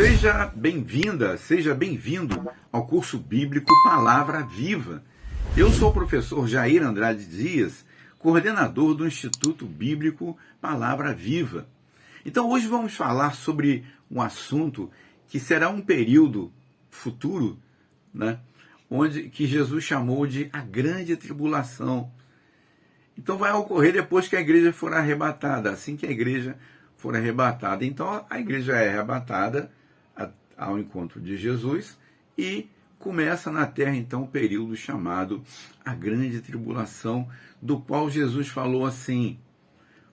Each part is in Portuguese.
Seja bem-vinda, seja bem-vindo ao curso bíblico Palavra Viva. Eu sou o professor Jair Andrade Dias, coordenador do Instituto Bíblico Palavra Viva. Então hoje vamos falar sobre um assunto que será um período futuro, né, que Jesus chamou de a grande tribulação. Então vai ocorrer depois que a igreja for arrebatada, assim que a igreja for arrebatada. Então a igreja é arrebatada ao encontro de Jesus e começa na terra então o período chamado a grande tribulação, do qual Jesus falou assim: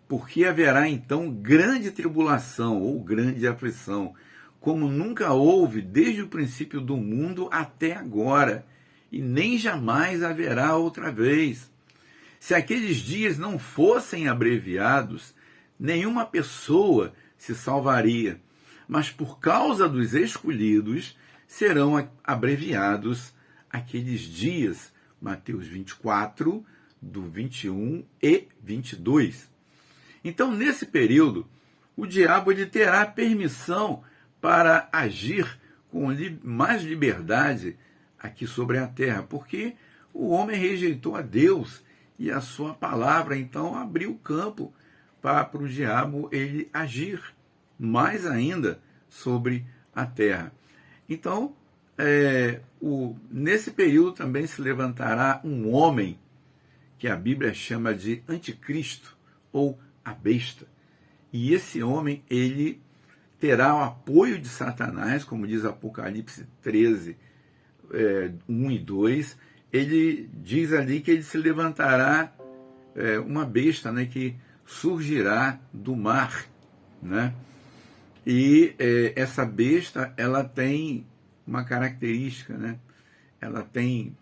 porque haverá então grande tribulação ou grande aflição, como nunca houve desde o princípio do mundo até agora, e nem jamais haverá outra vez. Se aqueles dias não fossem abreviados, nenhuma pessoa se salvaria, mas por causa dos escolhidos serão abreviados aqueles dias. Mateus 24, do 21 e 22. Então, nesse período, o diabo ele terá permissão para agir com mais liberdade aqui sobre a terra, porque o homem rejeitou a Deus e a sua palavra, então abriu campo para o diabo ele agir mais ainda sobre a terra. Então, nesse período também se levantará um homem que a Bíblia chama de anticristo ou a besta. E esse homem, ele terá o apoio de Satanás, como diz Apocalipse 13, 1 e 2. Ele diz ali que ele se levantará uma besta, né, que surgirá do mar, né? E essa besta, ela tem uma característica, né? Ela tem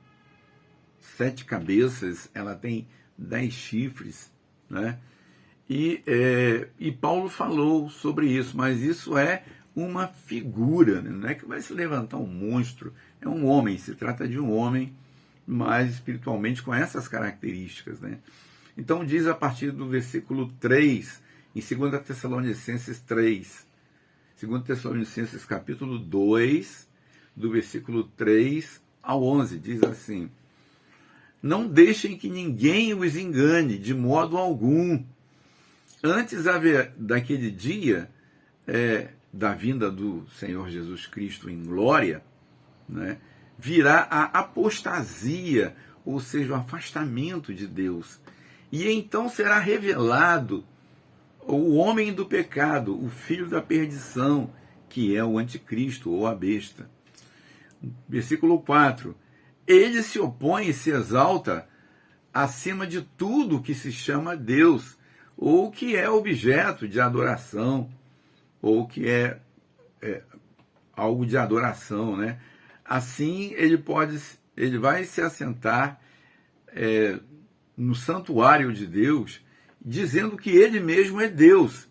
7 cabeças, ela tem 10 chifres, né? E Paulo falou sobre isso, mas isso é uma figura, né? Não é que vai se levantar um monstro, é um homem, se trata de um homem, mas espiritualmente com essas características, né? Então diz a partir do versículo 3, em 2 Tessalonicenses 3, 2 Tessalonicenses capítulo 2, do versículo 3 ao 11, diz assim: não deixem que ninguém os engane de modo algum. Antes daquele dia, da vinda do Senhor Jesus Cristo em glória, né, virá a apostasia, ou seja, o afastamento de Deus. E então será revelado o homem do pecado, o filho da perdição, que é o anticristo ou a besta. Versículo 4. Ele se opõe e se exalta acima de tudo que se chama Deus, ou que é objeto de adoração, ou que é algo de adoração, né? Assim ele vai se assentar no santuário de Deus, dizendo que ele mesmo é Deus,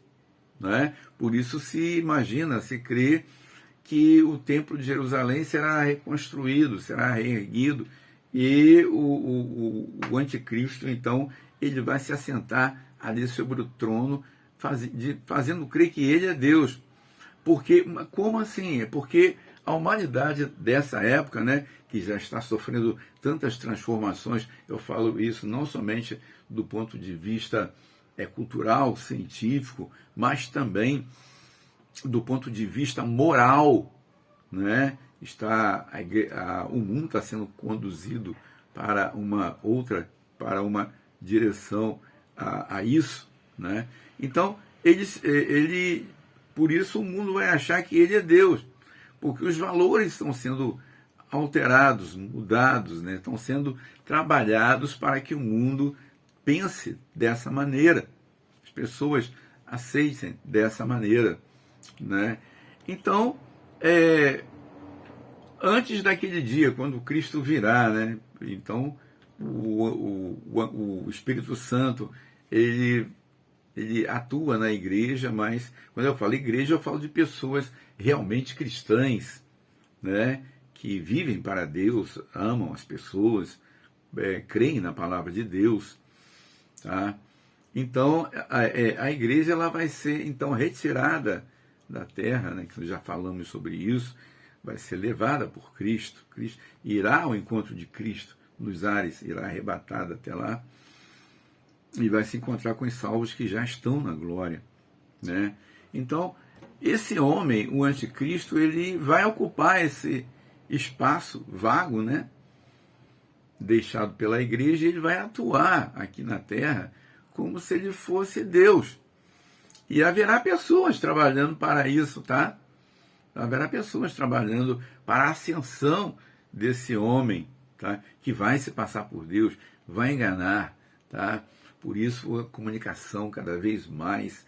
né? Por isso se imagina, se crê que o templo de Jerusalém será reconstruído, será reerguido, e o anticristo, então, ele vai se assentar ali sobre o trono, fazendo crer que ele é Deus. Porque, como assim? É porque a humanidade dessa época, né, que já está sofrendo tantas transformações, eu falo isso não somente do ponto de vista cultural, científico, mas também do ponto de vista moral, né? O mundo está sendo conduzido para uma direção a isso, né? Então, por isso o mundo vai achar que ele é Deus, porque os valores estão sendo alterados, mudados, né? Estão sendo trabalhados para que o mundo pense dessa maneira, as pessoas aceitem dessa maneira, né? Então, antes daquele dia, quando Cristo virá, né? Então, o Espírito Santo, ele atua na igreja, mas quando eu falo igreja, eu falo de pessoas realmente cristãs, né? Que vivem para Deus, amam as pessoas, creem na palavra de Deus, tá? Então, a igreja ela vai ser então retirada da terra, né, que já falamos sobre isso, vai ser levada por Cristo. Cristo irá ao encontro de Cristo nos ares, irá arrebatada até lá, e vai se encontrar com os salvos que já estão na glória, né? Então, esse homem, o anticristo, ele vai ocupar esse espaço vago, né, deixado pela igreja, e ele vai atuar aqui na terra como se ele fosse Deus. E haverá pessoas trabalhando para isso, tá? Haverá pessoas trabalhando para a ascensão desse homem, tá? Que vai se passar por Deus, vai enganar, tá? Por isso a comunicação cada vez mais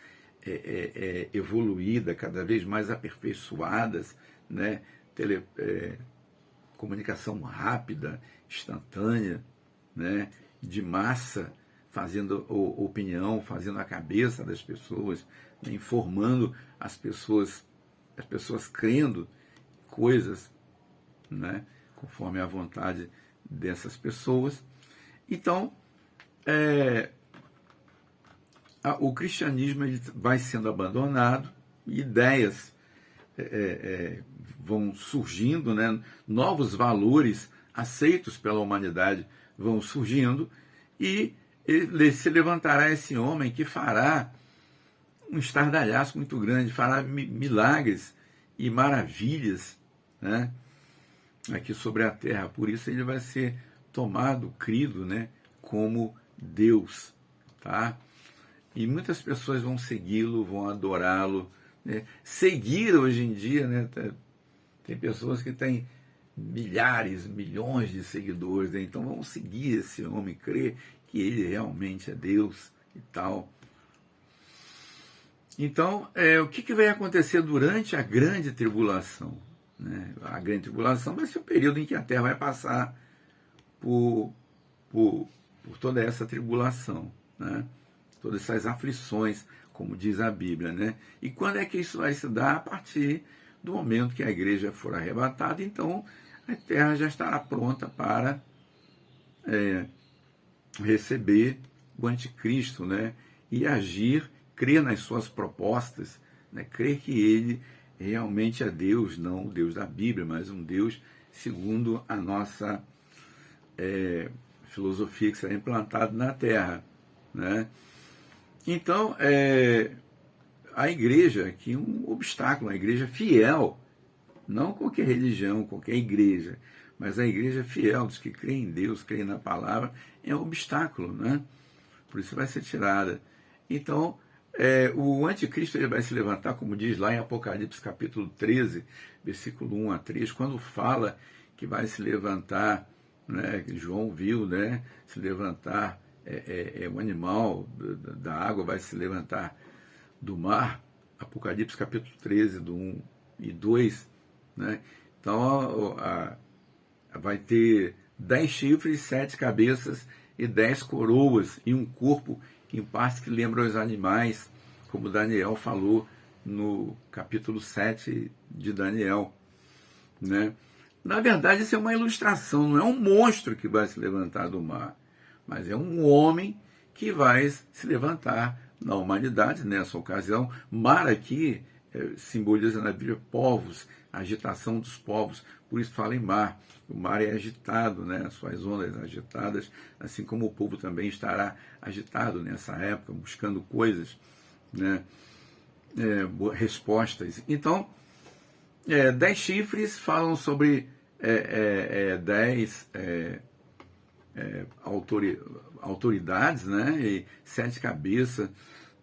evoluída, cada vez mais aperfeiçoadas, né? Comunicação rápida, instantânea, né? De massa, fazendo opinião, fazendo a cabeça das pessoas, né? Informando as pessoas crendo coisas, né? Conforme a vontade dessas pessoas. Então, o cristianismo ele vai sendo abandonado, ideias vão surgindo, né? Novos valores aceitos pela humanidade vão surgindo, e se levantará esse homem que fará um estardalhaço muito grande, fará milagres e maravilhas, né, aqui sobre a terra. Por isso ele vai ser tomado, crido, né, como Deus, tá? E muitas pessoas vão segui-lo, vão adorá-lo, né? Seguir hoje em dia, né, tem pessoas que têm milhares, milhões de seguidores, né? Então vão seguir esse homem, crer que ele realmente é Deus e tal. Então, o que vai acontecer durante a grande tribulação, né? A grande tribulação vai ser o período em que a Terra vai passar por toda essa tribulação, né? Todas essas aflições, como diz a Bíblia, né? E quando é que isso vai se dar? A partir do momento que a igreja for arrebatada, então a Terra já estará pronta para receber o anticristo, né? E agir, crer nas suas propostas, né? Crer que ele realmente é Deus, não o Deus da Bíblia, mas um Deus segundo a nossa filosofia que será implantada na Terra, né? Então, a igreja aqui é um obstáculo, a igreja fiel, não qualquer religião, qualquer igreja, mas a igreja fiel, dos que creem em Deus, creem na palavra, é um obstáculo, né? Por isso vai ser tirada. Então, o anticristo ele vai se levantar, como diz lá em Apocalipse capítulo 13, versículo 1 a 3, quando fala que vai se levantar, né, que João viu, né, se levantar, o animal da água vai se levantar do mar, Apocalipse capítulo 13, do 1 e 2, né? Então vai ter 10 chifres, 7 cabeças e 10 coroas, e um corpo em partes que lembram os animais, como Daniel falou no capítulo 7 de Daniel, né? Na verdade, isso é uma ilustração, não é um monstro que vai se levantar do mar, mas é um homem que vai se levantar na humanidade nessa ocasião. Mar aqui simboliza na Bíblia povos, agitação dos povos, por isso fala em mar. O mar é agitado, né? As suas ondas agitadas, assim como o povo também estará agitado nessa época, buscando coisas, né? Respostas. Então, 10 chifres falam sobre 10 autoridades, né? E 7 cabeças,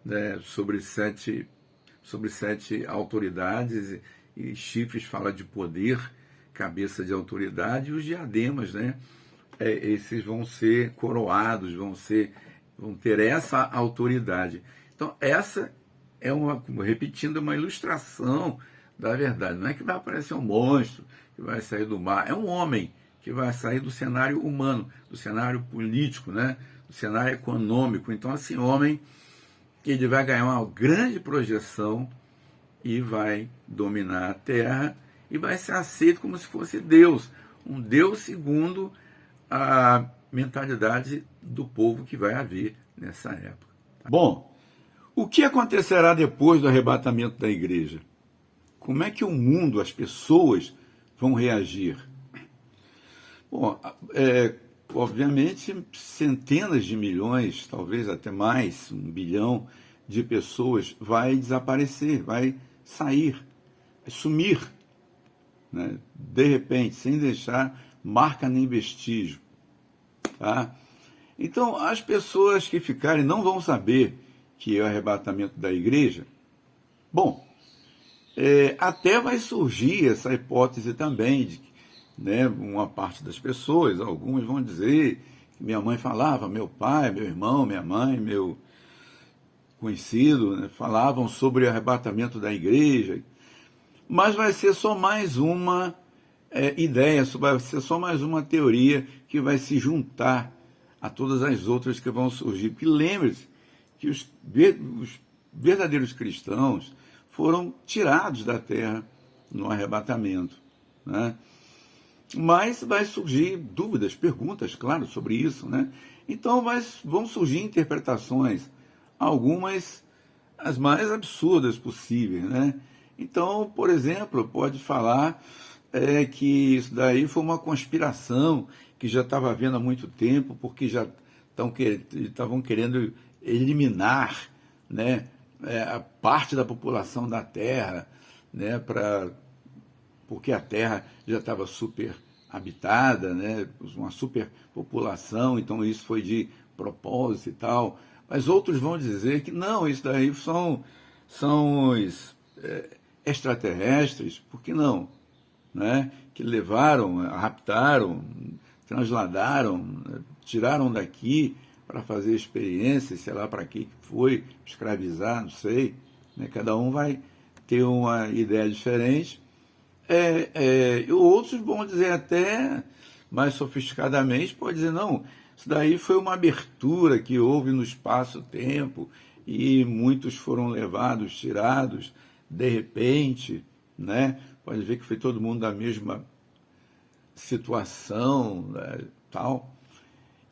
né? sobre sete autoridades, e chifres fala de poder, cabeça de autoridade, e os diademas, né? Esses vão ser coroados, vão ter essa autoridade. Então, essa é repetindo, uma ilustração da verdade. Não é que vai aparecer um monstro que vai sair do mar, é um homem que vai sair do cenário humano, do cenário político, né? Do cenário econômico. Então, esse homem, ele vai ganhar uma grande projeção e vai dominar a terra e vai ser aceito como se fosse Deus, um Deus segundo a mentalidade do povo que vai haver nessa época. Bom, o que acontecerá depois do arrebatamento da igreja? como é que o mundo, as pessoas vão reagir? Bom, obviamente centenas de milhões, talvez até mais, 1 bilhão de pessoas vai desaparecer, vai sair, vai sumir, né? De repente, sem deixar marca nem vestígio. Tá? Então, as pessoas que ficarem não vão saber que é o arrebatamento da igreja. Bom, até vai surgir essa hipótese também de que, né, uma parte das pessoas, algumas vão dizer que minha mãe falava, meu pai, meu irmão, minha mãe, meu conhecido, né, falavam sobre o arrebatamento da igreja, mas vai ser só mais uma ideia, vai ser só mais uma teoria que vai se juntar a todas as outras que vão surgir. Porque lembre-se que os verdadeiros cristãos foram tirados da terra no arrebatamento, né? Mas vai surgir dúvidas, perguntas, claro, sobre isso, né? Então vão surgir interpretações, algumas as mais absurdas possíveis, né? Então, por exemplo, pode falar que isso daí foi uma conspiração que já estava havendo há muito tempo, porque já estavam querendo eliminar, né, a parte da população da Terra, né, porque a Terra já estava super habitada, né, uma superpopulação, então isso foi de propósito e tal. Mas outros vão dizer que não, isso daí são os extraterrestres, por que não? Né, que levaram, raptaram, transladaram, né, tiraram daqui para fazer experiências, sei lá para que foi, escravizar, não sei. Né, cada um vai ter uma ideia diferente. E outros vão dizer até mais sofisticadamente, pode dizer, não, isso daí foi uma abertura que houve no espaço-tempo e muitos foram levados, tirados, de repente, né? Pode ver que foi todo mundo da mesma situação, né, tal.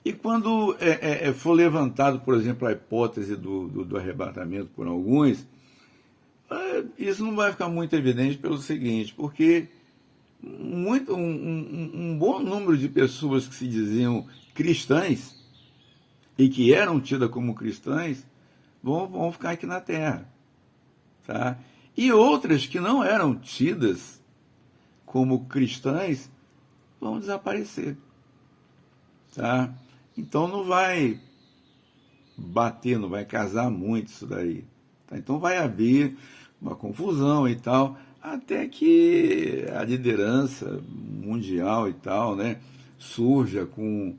E quando for levantado, por exemplo, a hipótese do arrebatamento por alguns, isso não vai ficar muito evidente pelo seguinte, porque um bom número de pessoas que se diziam cristãs e que eram tidas como cristãs vão ficar aqui na Terra. Tá? E outras que não eram tidas como cristãs vão desaparecer. Tá? Então não vai bater, não vai casar muito isso daí. Tá? Então vai haver uma confusão e tal, até que a liderança mundial e tal, né, surja com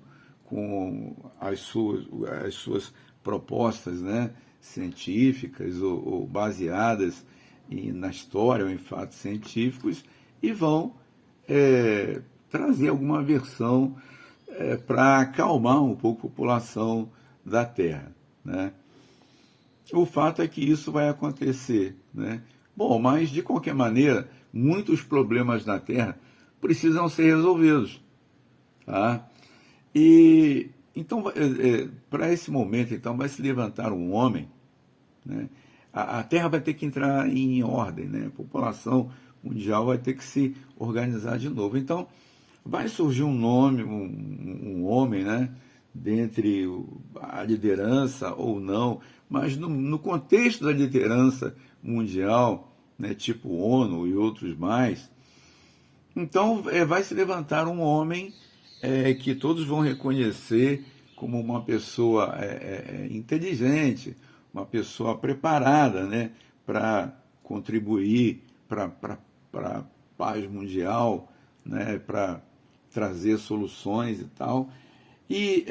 as suas propostas, né, científicas ou baseadas na história ou em fatos científicos e vão trazer alguma versão para acalmar um pouco a população da Terra, né? O fato é que isso vai acontecer, né? Bom, mas de qualquer maneira, muitos problemas na Terra precisam ser resolvidos, tá? E então, para esse momento, então, vai se levantar um homem, né? A Terra vai ter que entrar em ordem, né? A população mundial vai ter que se organizar de novo. Então, vai surgir um nome, um homem, né? Dentre a liderança ou não, mas no contexto da liderança mundial, né, tipo ONU e outros mais, então vai se levantar um homem que todos vão reconhecer como uma pessoa inteligente, uma pessoa preparada, né, para contribuir para a paz mundial, né, para trazer soluções e tal. E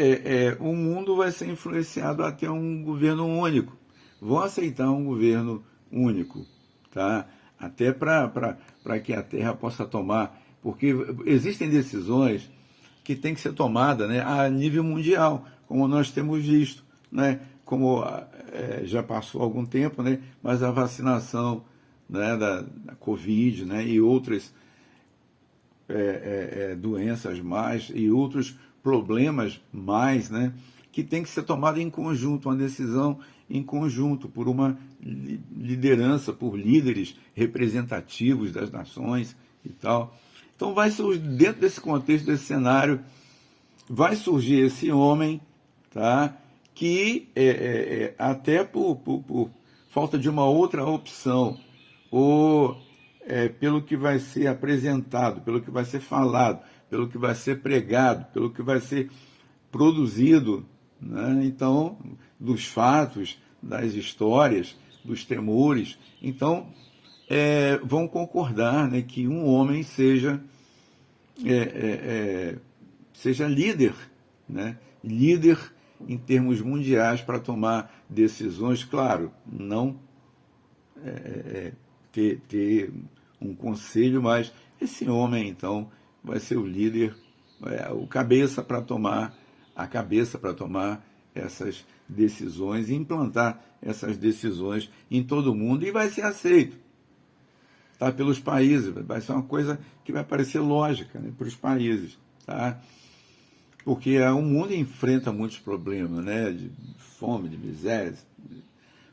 o mundo vai ser influenciado até um governo único. Vão aceitar um governo único, tá? Até para que a Terra possa tomar, porque existem decisões que têm que ser tomadas, né, a nível mundial, como nós temos visto, né? Como já passou algum tempo, né? Mas a vacinação, né, da Covid, né, e outras doenças mais e outros problemas mais, né, que tem que ser tomada em conjunto, uma decisão em conjunto, por uma liderança, por líderes representativos das nações e tal. Então vai surgir, dentro desse contexto, desse cenário, vai surgir esse homem, tá? Que até por falta de uma outra opção, ou pelo que vai ser apresentado, pelo que vai ser falado, pelo que vai ser pregado, pelo que vai ser produzido, né? Então, dos fatos, das histórias, dos temores, então vão concordar, né, que um homem seja líder, né? Líder em termos mundiais para tomar decisões, claro, não ter um conselho, mas esse homem, então, vai ser o líder, a cabeça para tomar essas decisões e implantar essas decisões em todo o mundo, e vai ser aceito, tá, pelos países. Vai ser uma coisa que vai parecer lógica, né, para os países, tá? Porque o mundo enfrenta muitos problemas, né, de fome, de miséria, de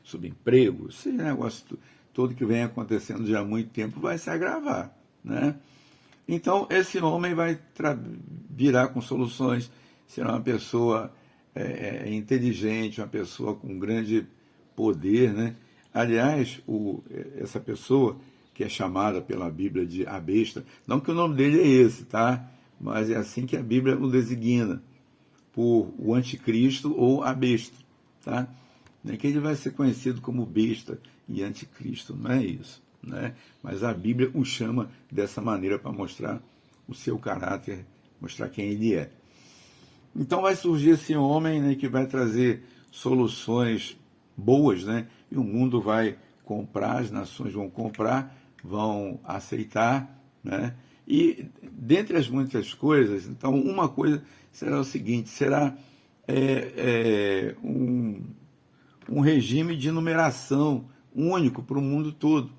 subemprego, esse negócio todo que vem acontecendo já há muito tempo vai se agravar, né? Então, esse homem vai virar com soluções, será uma pessoa inteligente, uma pessoa com grande poder, né? Aliás, essa pessoa que é chamada pela Bíblia de a besta, não que o nome dele é esse, tá? Mas é assim que a Bíblia o designa, por o anticristo ou a besta, tá? Nem que ele vai ser conhecido como besta e anticristo, não é isso, né? Mas a Bíblia o chama dessa maneira para mostrar o seu caráter, mostrar quem ele é. Então vai surgir esse homem, né, que vai trazer soluções boas, né? E o mundo vai comprar, as nações vão comprar, vão aceitar, né? E dentre as muitas coisas, então uma coisa será o seguinte, será um regime de numeração único para o mundo todo.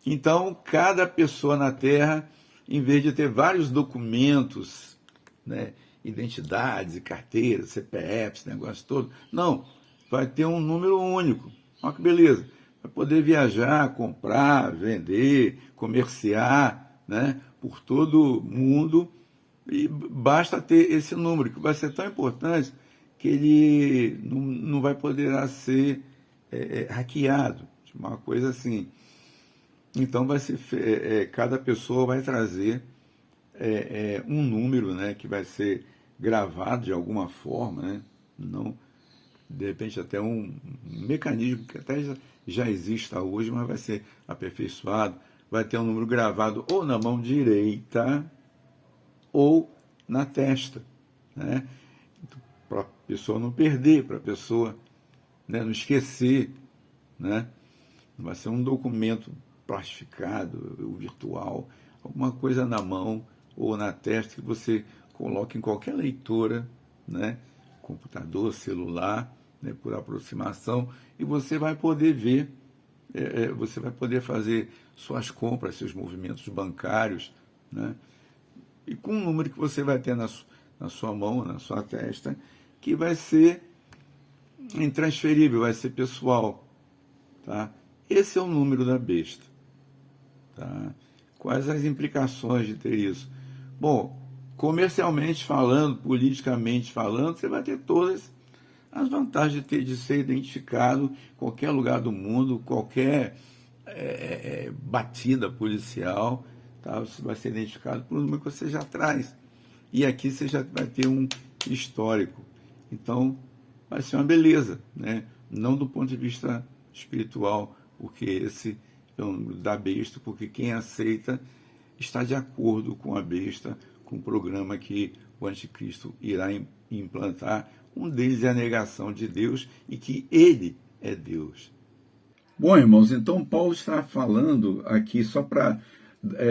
Então, cada pessoa na Terra, em vez de ter vários documentos, né, identidades e carteiras, CPFs, negócio todo, não, vai ter um número único. Olha que beleza. Vai poder viajar, comprar, vender, comerciar, né, por todo mundo, e basta ter esse número, que vai ser tão importante que ele não vai poder ser hackeado, uma coisa assim. Então vai ser cada pessoa vai trazer um número, né, que vai ser gravado de alguma forma, né, não, de repente até um mecanismo que até já exista hoje, mas vai ser aperfeiçoado, vai ter um número gravado ou na mão direita ou na testa, né, para a pessoa não perder, para a pessoa, né, não esquecer, né, vai ser um documento plastificado, ou virtual, alguma coisa na mão ou na testa que você coloca em qualquer leitora, né, computador, celular, né, por aproximação, e você vai poder ver, você vai poder fazer suas compras, seus movimentos bancários, né, e com um número que você vai ter na sua mão, na sua testa, que vai ser intransferível, vai ser pessoal, tá? Esse é o número da besta, tá? Quais as implicações de ter isso? Bom, comercialmente falando, politicamente falando, você vai ter todas as vantagens de ser identificado em qualquer lugar do mundo, qualquer batida policial, tá? Você vai ser identificado por um número que você já traz. E aqui você já vai ter um histórico. Então, vai ser uma beleza, né? Não do ponto de vista espiritual, porque esse é o número da besta, porque quem aceita está de acordo com a besta, com o programa que o anticristo irá implantar. Um deles é a negação de Deus e que ele é Deus. Bom, irmãos, então Paulo está falando aqui, só para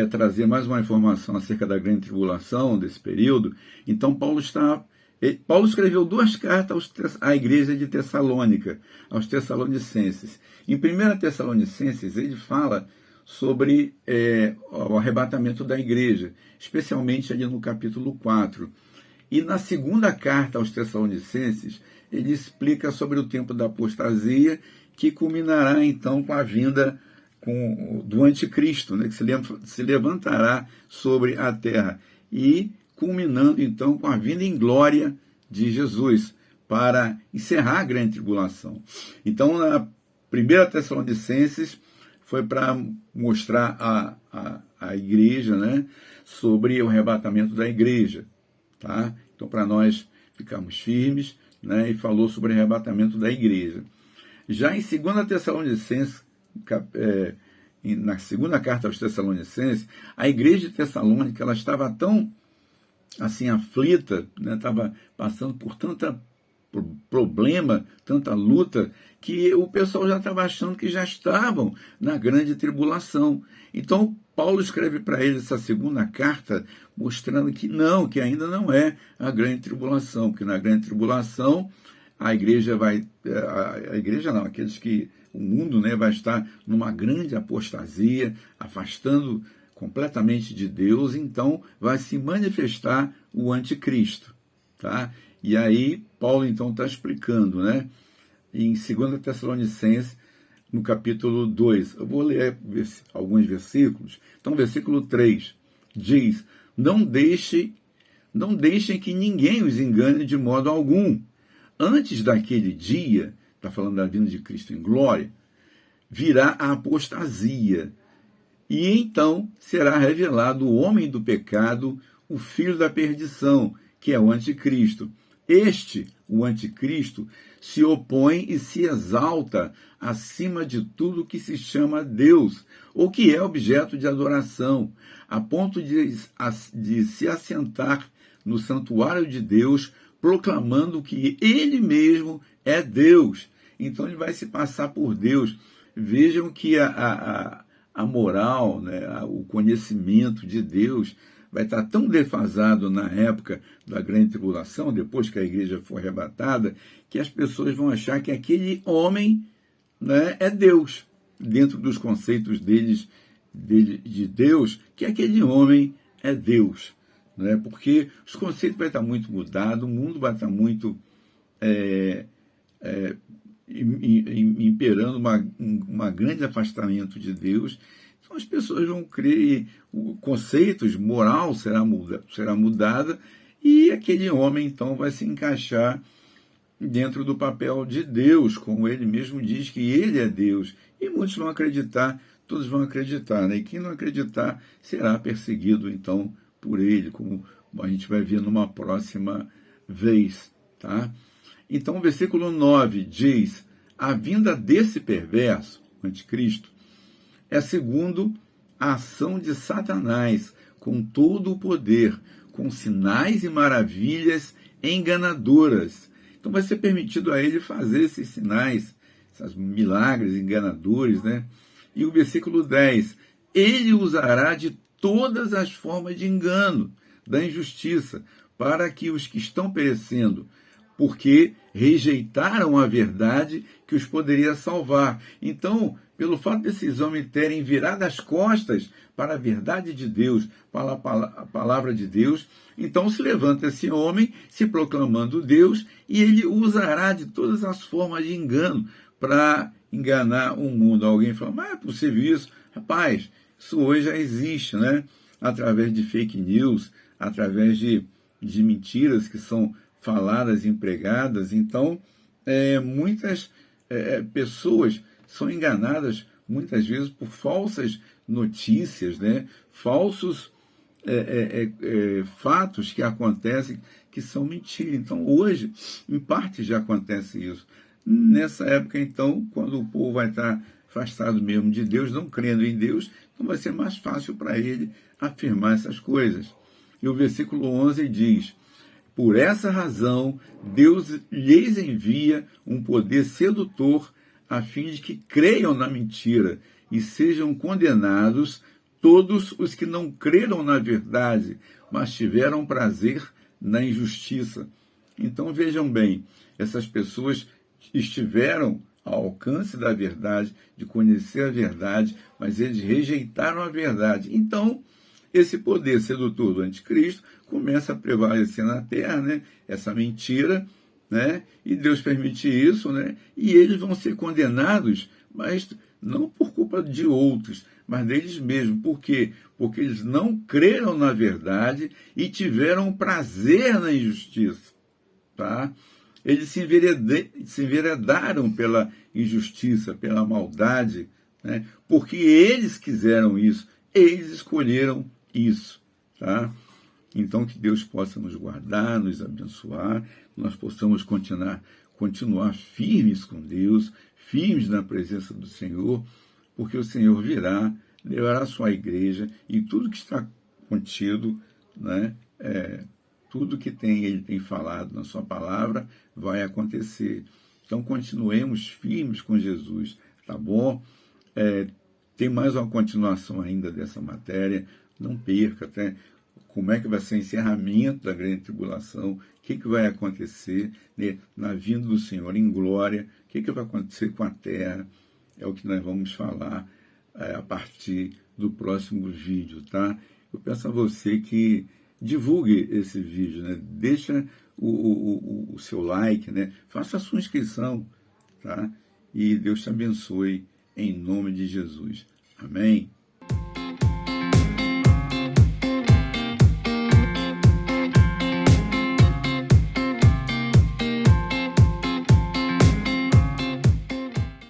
trazer mais uma informação acerca da grande tribulação, desse período. Então Paulo escreveu 2 cartas à igreja de Tessalônica, aos Tessalonicenses. Em 1 Tessalonicenses, ele fala sobre o arrebatamento da igreja, especialmente ali no capítulo 4. E na segunda carta aos Tessalonicenses, ele explica sobre o tempo da apostasia, que culminará então com a vinda do anticristo, né, que se levantará sobre a terra, e culminando então com a vinda em glória de Jesus, para encerrar a grande tribulação. Então, na primeira Tessalonicenses, foi para mostrar a igreja, né, sobre o arrebatamento da igreja. Tá? Então, para nós ficarmos firmes, né, e falou sobre o arrebatamento da igreja. Já em 2 Tessalonicenses, na segunda carta aos Tessalonicenses, a igreja de Tessalônica ela estava tão assim aflita, né, estava passando por tanta problema, tanta luta, que o pessoal já estava achando que já estavam na grande tribulação. Então, Paulo escreve para eles essa segunda carta, mostrando que não, que ainda não é a grande tribulação, porque na grande tribulação a igreja não, aqueles que, o mundo, né, vai estar numa grande apostasia, afastando completamente de Deus, então vai se manifestar o anticristo, tá? E aí, Paulo, então, está explicando, né? Em 2 Tessalonicenses, no capítulo 2. Eu vou ler alguns versículos. Então, versículo 3 diz: Não deixem que ninguém os engane de modo algum. Antes daquele dia, está falando da vinda de Cristo em glória, virá a apostasia. E então será revelado o homem do pecado, o filho da perdição, que é o anticristo. Este, o anticristo, se opõe e se exalta acima de tudo que se chama Deus, ou que é objeto de adoração, a ponto de se assentar no santuário de Deus, proclamando que ele mesmo é Deus. Então ele vai se passar por Deus. Vejam que a moral, né, o conhecimento de Deus vai estar tão defasado na época da grande tribulação, depois que a igreja for arrebatada, que as pessoas vão achar que aquele homem, né, é Deus, dentro dos conceitos de Deus, que aquele homem é Deus. Né, porque os conceitos vão estar muito mudados, o mundo vai estar muito imperando uma grande afastamento de Deus. Então as pessoas vão crer, conceitos, moral será mudada, e aquele homem então vai se encaixar dentro do papel de Deus, como ele mesmo diz que ele é Deus. E muitos vão acreditar, todos vão acreditar, né? E quem não acreditar será perseguido então por ele, como a gente vai ver numa próxima vez, tá? Então o versículo 9 diz: a vinda desse perverso, o anticristo, é segundo a ação de Satanás, com todo o poder, com sinais e maravilhas enganadoras. Então vai ser permitido a ele fazer esses sinais, esses milagres enganadores, né? E o versículo 10, ele usará de todas as formas de engano, da injustiça, para que os que estão perecendo, porque rejeitaram a verdade que os poderia salvar. Então, pelo fato desses homens terem virado as costas para a verdade de Deus, para a palavra de Deus, então se levanta esse homem se proclamando Deus, e ele usará de todas as formas de engano para enganar o mundo. Alguém fala, mas é possível isso? Rapaz, isso hoje já existe, né? Através de fake news, através de mentiras que são faladas, empregadas. Então, muitas pessoas são enganadas muitas vezes por falsas notícias, né? Falsos fatos que acontecem que são mentira. Então, hoje, em parte já acontece isso. Nessa época, então, quando o povo vai estar afastado mesmo de Deus, não crendo em Deus, então vai ser mais fácil para ele afirmar essas coisas. E o versículo 11 diz: por essa razão, Deus lhes envia um poder sedutor, a fim de que creiam na mentira e sejam condenados todos os que não creram na verdade, mas tiveram prazer na injustiça. Então vejam bem, essas pessoas estiveram ao alcance da verdade, de conhecer a verdade, mas eles rejeitaram a verdade. Então, esse poder sedutor do anticristo começa a prevalecer na terra, né? Essa mentira, né? E Deus permite isso, né? E eles vão ser condenados, mas não por culpa de outros, mas deles mesmos. Por quê? Porque eles não creram na verdade e tiveram prazer na injustiça, tá? Eles se enveredaram pela injustiça, pela maldade, né? Porque eles quiseram isso, eles escolheram isso, tá? Então, que Deus possa nos guardar, nos abençoar, nós possamos continuar firmes com Deus, firmes na presença do Senhor, porque o Senhor virá, levará a sua igreja e tudo que está contido, né, tudo que ele tem falado na sua palavra vai acontecer. Então, continuemos firmes com Jesus, tá bom? Tem mais uma continuação ainda dessa matéria, não perca, até como é que vai ser o encerramento da grande tribulação, o que vai acontecer, né, na vinda do Senhor em glória, o que vai acontecer com a terra, é o que nós vamos falar a partir do próximo vídeo, tá? Eu peço a você que divulgue esse vídeo, né? Deixa o seu like, né? Faça a sua inscrição, tá? E Deus te abençoe em nome de Jesus. Amém?